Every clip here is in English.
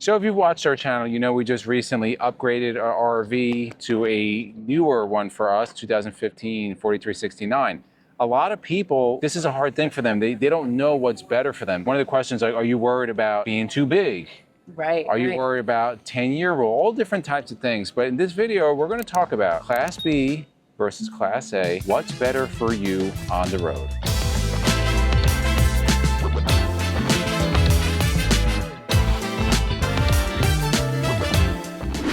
So if you've watched our channel, you know we just recently upgraded our RV to a newer one for us, 2015 4369. A lot of people, this is a hard thing for them. They don't know what's better for them. One of the questions, are you worried about being too big? Right. Are you worried about 10-year rule? All different types of things. But in this video, we're going to talk about Class B versus Class A. What's better for you on the road?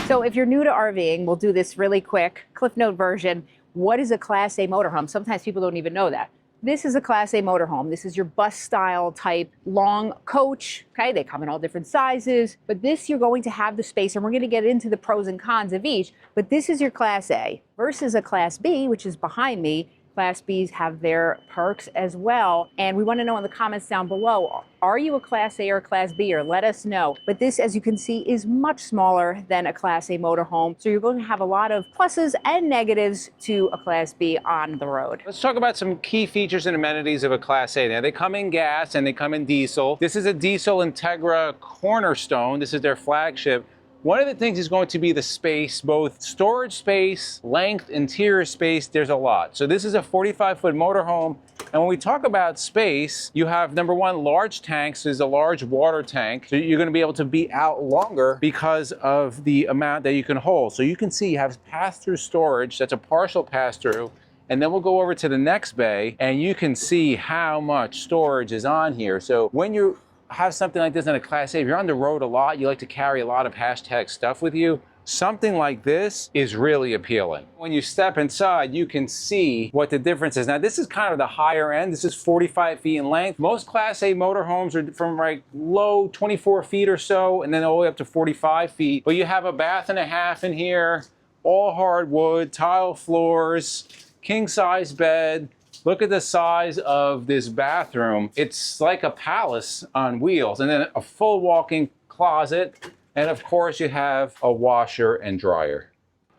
So if you're new to RVing, we'll do this really quick, Cliff Note version. What is a Class A motorhome? Sometimes people don't even know that. This is a Class A motorhome. This is your bus style type long coach. Okay, they come in all different sizes, but this you're going to have the space, and we're going to get into the pros and cons of each. But this is your Class A versus a Class B, which is behind me. Class Bs have their perks as well. And we want to know in the comments down below, are you a Class A or a Class B? Or let us know. But this, as you can see, is much smaller than a Class A motorhome. So you're going to have a lot of pluses and negatives to a Class B on the road. Let's talk about some key features and amenities of a Class A. Now, they come in gas and they come in diesel. This is a diesel Integra Cornerstone. This is their flagship. One of the things is going to be the space, both storage space, length, interior space. There's a lot. So this is a 45-foot motorhome. And when we talk about space, you have, number one, large tanks. There's a large water tank. So you're going to be able to be out longer because of the amount that you can hold. So you can see you have pass-through storage. That's a partial pass-through. And then we'll go over to the next bay, and you can see how much storage is on here. So when you have something like this in a Class A, if you're on the road a lot, you like to carry a lot of hashtag stuff with you, something like this is really appealing. When you step inside, you can see what the difference is. Now, this is kind of the higher end. This is 45 feet in length. Most Class A motorhomes are from like low 24 feet or so, and then all the way up to 45 feet. But you have a bath and a half in here, all hardwood, tile floors, king-size bed. Look at the size of this bathroom. It's like a palace on wheels. And then a full walk-in closet. And of course, you have a washer and dryer.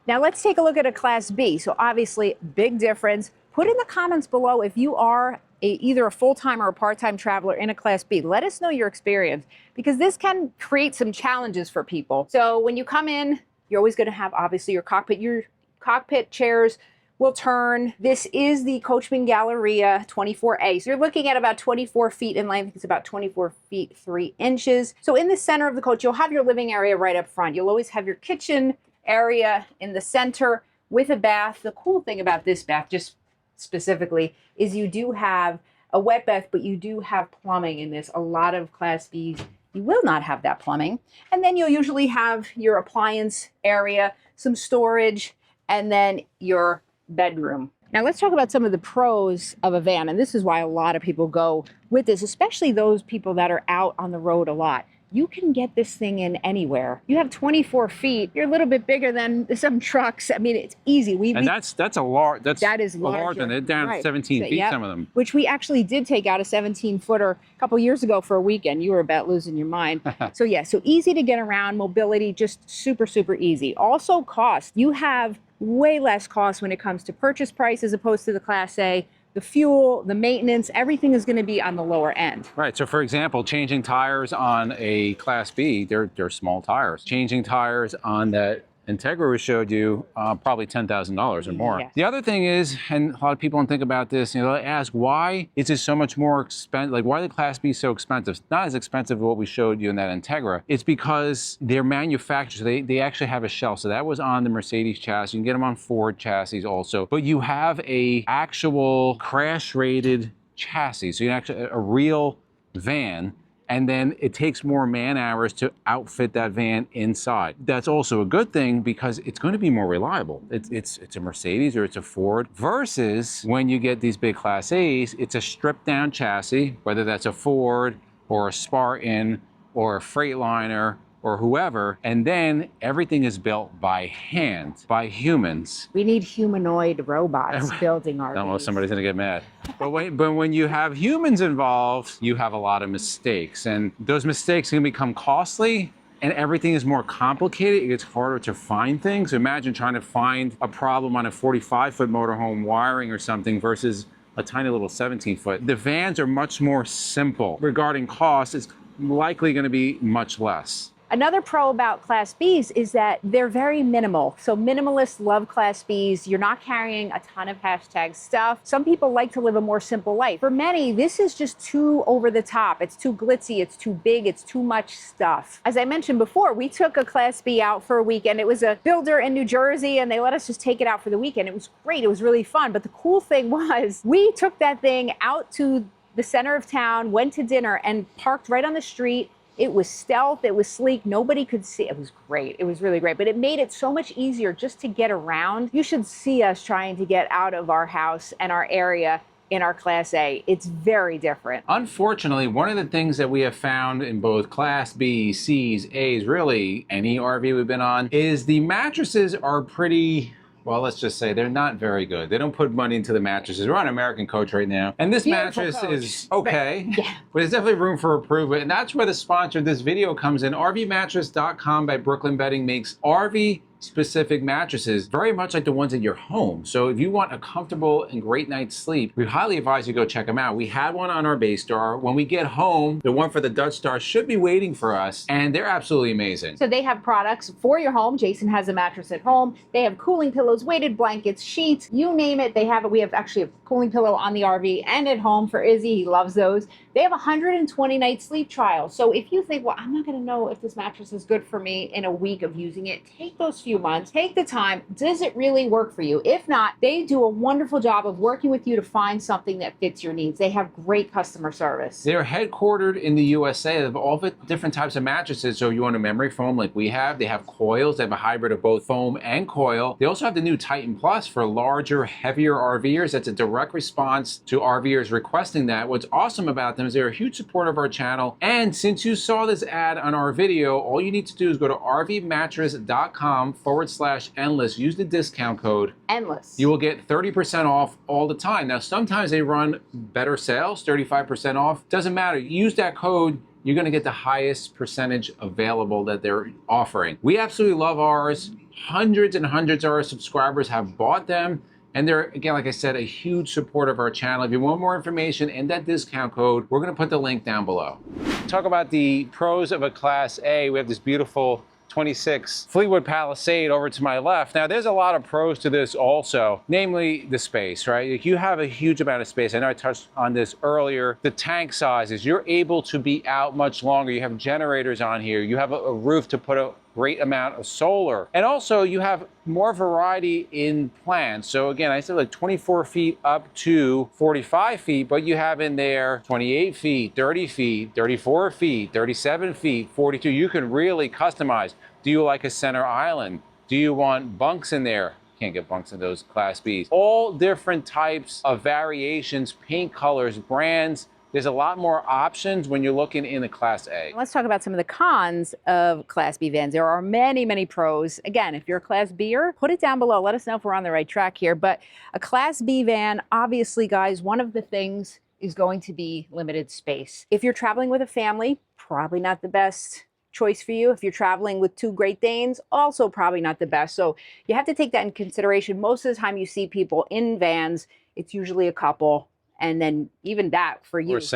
Now let's take a look at a Class B. So obviously, big difference. Put in the comments below if you are either a full-time or a part-time traveler in a Class B. Let us know your experience, because this can create some challenges for people. So when you come in, you're always going to have, obviously, your cockpit chairs will turn. This is the Coachman Galleria 24A. So you're looking at about 24 feet in length. It's about 24 feet 3 inches. So in the center of the coach, you'll have your living area right up front. You'll always have your kitchen area in the center with a bath. The cool thing about this bath, just specifically, is you do have a wet bath, but you do have plumbing in this. A lot of Class Bs, you will not have that plumbing. And then you'll usually have your appliance area, some storage, and then your bedroom. Now let's talk about some of the pros of a van, and this is why a lot of people go with this, especially those people that are out on the road a lot. You can get this thing in anywhere. You have 24 feet. You're a little bit bigger than some trucks. I mean, it's easy. That's a large. That is larger. Larger. They're down to 17 feet. Yep. Some of them. Which we actually did take out a 17-footer a couple years ago for a weekend. You were about losing your mind. So yeah, so easy to get around. Mobility, just super, super easy. Also cost. You have way less cost when it comes to purchase price as opposed to the Class A. The fuel, the maintenance, everything is going to be on the lower end. Right. So, for example, changing tires on a Class B, they're small tires. Changing tires on that Integra we showed you, probably $10,000 or more. Yes. The other thing is, and a lot of people don't think about this, you know, they ask, why is it so much more expensive? Like, why are the Class B so expensive? It's not as expensive as what we showed you in that Integra. It's because they're manufactured. So they actually have a shell. So that was on the Mercedes chassis. You can get them on Ford chassis also. But you have a actual crash-rated chassis. So you actually a real van. And then it takes more man hours to outfit that van inside. That's also a good thing because it's going to be more reliable. It's a Mercedes or it's a Ford, versus when you get these big Class A's, it's a stripped down chassis, whether that's a Ford or a Spartan or a Freightliner or whoever, and then everything is built by hand, by humans. We need humanoid robots building our. I don't know if somebody's gonna get mad. But when you have humans involved, you have a lot of mistakes, and those mistakes can become costly, and everything is more complicated. It gets harder to find things. Imagine trying to find a problem on a 45-foot motorhome wiring or something versus a tiny little 17-foot. The vans are much more simple. Regarding cost, it's likely gonna be much less. Another pro about Class Bs is that they're very minimal. So minimalists love Class Bs. You're not carrying a ton of hashtag stuff. Some people like to live a more simple life. For many, this is just too over the top. It's too glitzy, it's too big, it's too much stuff. As I mentioned before, we took a Class B out for a weekend. It was a builder in New Jersey, and they let us just take it out for the weekend. It was great, it was really fun. But the cool thing was, we took that thing out to the center of town, went to dinner, and parked right on the street. It was stealth, it was sleek, nobody could see. It was great, it was really great, but it made it so much easier just to get around. You should see us trying to get out of our house and our area in our Class A. It's very different. Unfortunately, one of the things that we have found in both Class B, C's, A's, really any RV we've been on, is the mattresses are pretty, well, let's just say they're not very good. They don't put money into the mattresses. We're on American Coach right now. And this Beautiful mattress Coach. is okay, Yeah. but there's definitely room for improvement. And that's where the sponsor of this video comes in. RVmattress.com by Brooklyn Bedding makes RV specific mattresses, very much like the ones in your home. So if you want a comfortable and great night's sleep, we highly advise you go check them out. We had one on our Bay Star. When we get home, the one for the Dutch Star should be waiting for us, and they're absolutely amazing. So they have products for your home. Jason has a mattress at home. They have cooling pillows, weighted blankets, sheets, you name it. They have it. We have actually a cooling pillow on the RV and at home for Izzy. He loves those. They have a 120-night sleep trial. So if you think, well, I'm not going to know if this mattress is good for me in a week of using it, take those few months, take the time. Does it really work for you? If not, they do a wonderful job of working with you to find something that fits your needs. They have great customer service. They're headquartered in the USA. They have all the different types of mattresses. So you want a memory foam like we have. They have coils. They have a hybrid of both foam and coil. They also have the new Titan Plus for larger, heavier RVers. That's a direct response to RVers requesting that. What's awesome about them is they're a huge supporter of our channel. And since you saw this ad on our video, all you need to do is go to rvmattress.com/endless. Use the discount code Endless. You will get 30% off all the time. Now, sometimes they run better sales, 35% off. Doesn't matter. Use that code. You're going to get the highest percentage available that they're offering. We absolutely love ours. Hundreds and hundreds of our subscribers have bought them. And they're, again, like I said, a huge supporter of our channel. If you want more information and that discount code, we're going to put the link down below. Talk about the pros of a Class A. We have this beautiful 26 Fleetwood Palisade over to my left. Now, there's a lot of pros to this also, namely the space, right? Like, you have a huge amount of space. I know I touched on this earlier. The tank sizes, you're able to be out much longer. You have generators on here. You have a roof to put a great amount of solar. And also you have more variety in plans. So again, I said like 24 feet up to 45 feet, but you have in there 28 feet, 30 feet, 34 feet, 37 feet, 42. You can really customize. Do you like a center island? Do you want bunks in there? Can't get bunks in those Class Bs. All different types of variations, paint colors, brands. There's a lot more options when you're looking in the Class A. Let's talk about some of the cons of Class B vans. There are many, many pros. Again, if you're a Class B'er, put it down below. Let us know if we're on the right track here. But a Class B van, obviously, guys, one of the things is going to be limited space. If you're traveling with a family, probably not the best choice for you. If you're traveling with two Great Danes, also probably not the best. So you have to take that in consideration. Most of the time you see people in vans, it's usually a couple. And then even that for you was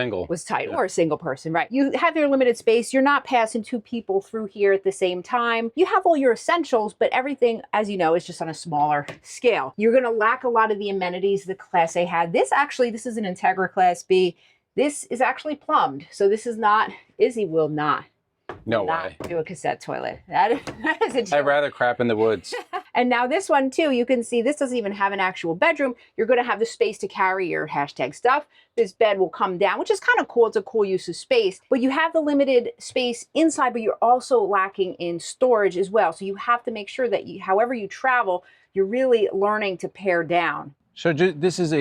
tight, or a single person, right? You have your limited space. You're not passing two people through here at the same time. You have all your essentials, but everything, as you know, is just on a smaller scale. You're going to lack a lot of the amenities the Class A had. This is an Integra Class B. This is actually plumbed. So this is not, Izzy will not. No way. Do a cassette toilet. That is a joke. I'd rather crap in the woods. And now this one too, you can see this doesn't even have an actual bedroom. You're going to have the space to carry your hashtag stuff. This bed will come down, which is kind of cool. It's a cool use of space, but you have the limited space inside, but you're also lacking in storage as well. So you have to make sure that however you travel, you're really learning to pare down. So this is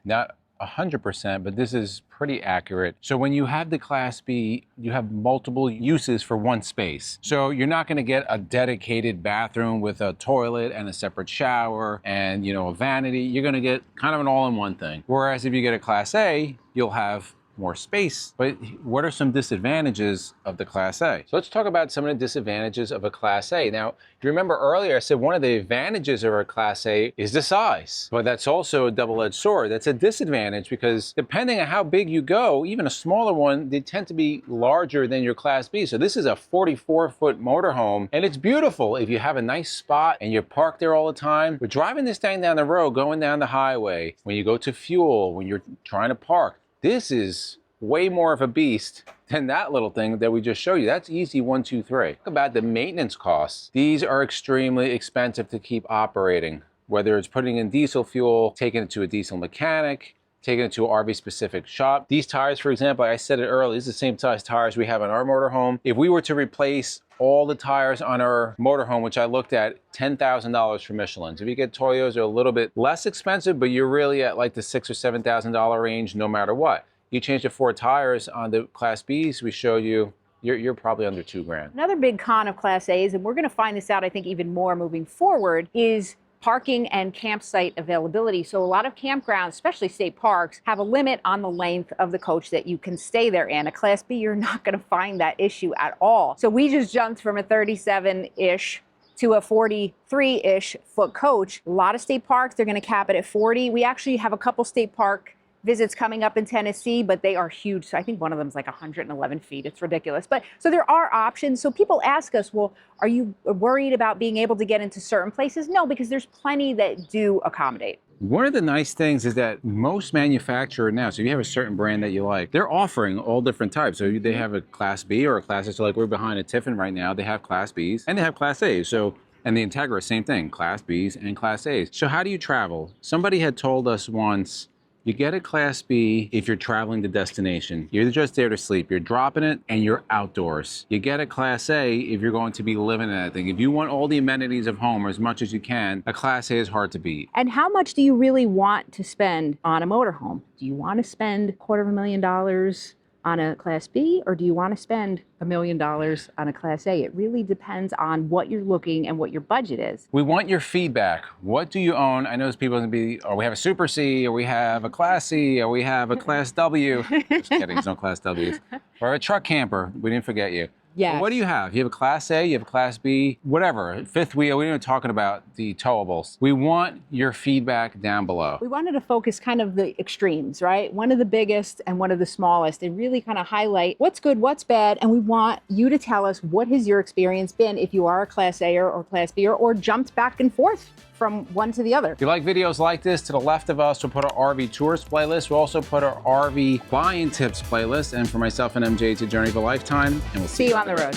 not 100%, but this is pretty accurate. So when you have the Class B, you have multiple uses for one space. So you're not going to get a dedicated bathroom with a toilet and a separate shower and, a vanity. You're going to get kind of an all-in-one thing. Whereas if you get a Class A, you'll have more space. But what are some disadvantages of the Class A? So let's talk about some of the disadvantages of a Class A. Now, you remember earlier I said one of the advantages of a Class A is the size, but that's also a double-edged sword. That's a disadvantage because depending on how big you go, even a smaller one, they tend to be larger than your Class B. So this is a 44-foot motorhome, and it's beautiful if you have a nice spot and you park there all the time. But driving this thing down the road, going down the highway, when you go to fuel, when you're trying to park, this is way more of a beast than that little thing that we just showed you. That's easy 1, 2, 3. Talk about the maintenance costs. These are extremely expensive to keep operating, whether it's putting in diesel fuel, taking it to a diesel mechanic, taking it to an RV specific shop. These tires, for example, I said it earlier, these are the same size tires we have on our motorhome. If we were to replace all the tires on our motorhome, which I looked at, $10,000 for Michelin's. If you get Toyos, they're a little bit less expensive, but you're really at like the $6,000 or $7,000 range no matter what. You change the 4 tires on the Class Bs we showed you, you're probably under $2,000. Another big con of Class A's, and we're going to find this out, I think, even more moving forward, is parking and campsite availability. So a lot of campgrounds, especially state parks, have a limit on the length of the coach that you can stay there in. A Class B, you're not going to find that issue at all. So we just jumped from a 37-ish to a 43-ish foot coach. A lot of state parks, they're going to cap it at 40. We actually have a couple state park visits coming up in Tennessee, but they are huge. So I think one of them is like 111 feet. It's ridiculous. But so there are options. So people ask us, well, are you worried about being able to get into certain places? No, because there's plenty that do accommodate. One of the nice things is that most manufacturers now, so if you have a certain brand that you like, they're offering all different types. So they have a Class B or a Class A. So like we're behind a Tiffin right now, they have Class Bs and they have Class A's. So, and the Integra, same thing, Class Bs and Class A's. So how do you travel? Somebody had told us once, you get a Class B if you're traveling to destination. You're just there to sleep. You're dropping it and you're outdoors. You get a Class A if you're going to be living in that thing. If you want all the amenities of home or as much as you can, a Class A is hard to beat. And how much do you really want to spend on a motorhome? Do you want to spend $250,000 on a Class B, or do you want to spend $1 million on a Class A? It really depends on what you're looking and what your budget is. We want your feedback. What do you own? I know there's people going to be, or we have a Super C, or we have a Class C, or we have a Class W. Just kidding, there's no Class Ws. Or a truck camper. We didn't forget you. Yes. What do you have? You have a Class A, you have a Class B, whatever, fifth wheel. We're not even talking about the towables. We want your feedback down below. We wanted to focus kind of the extremes, right? One of the biggest and one of the smallest, and really kind of highlight what's good, what's bad, and we want you to tell us what has your experience been if you are a Class A or Class B or jumped back and forth from one to the other. If you like videos like this, to the left of us, we'll put our RV tours playlist. We'll also put our RV buying tips playlist. And for myself and MJ, it's a journey of a lifetime. And we'll See you on the road.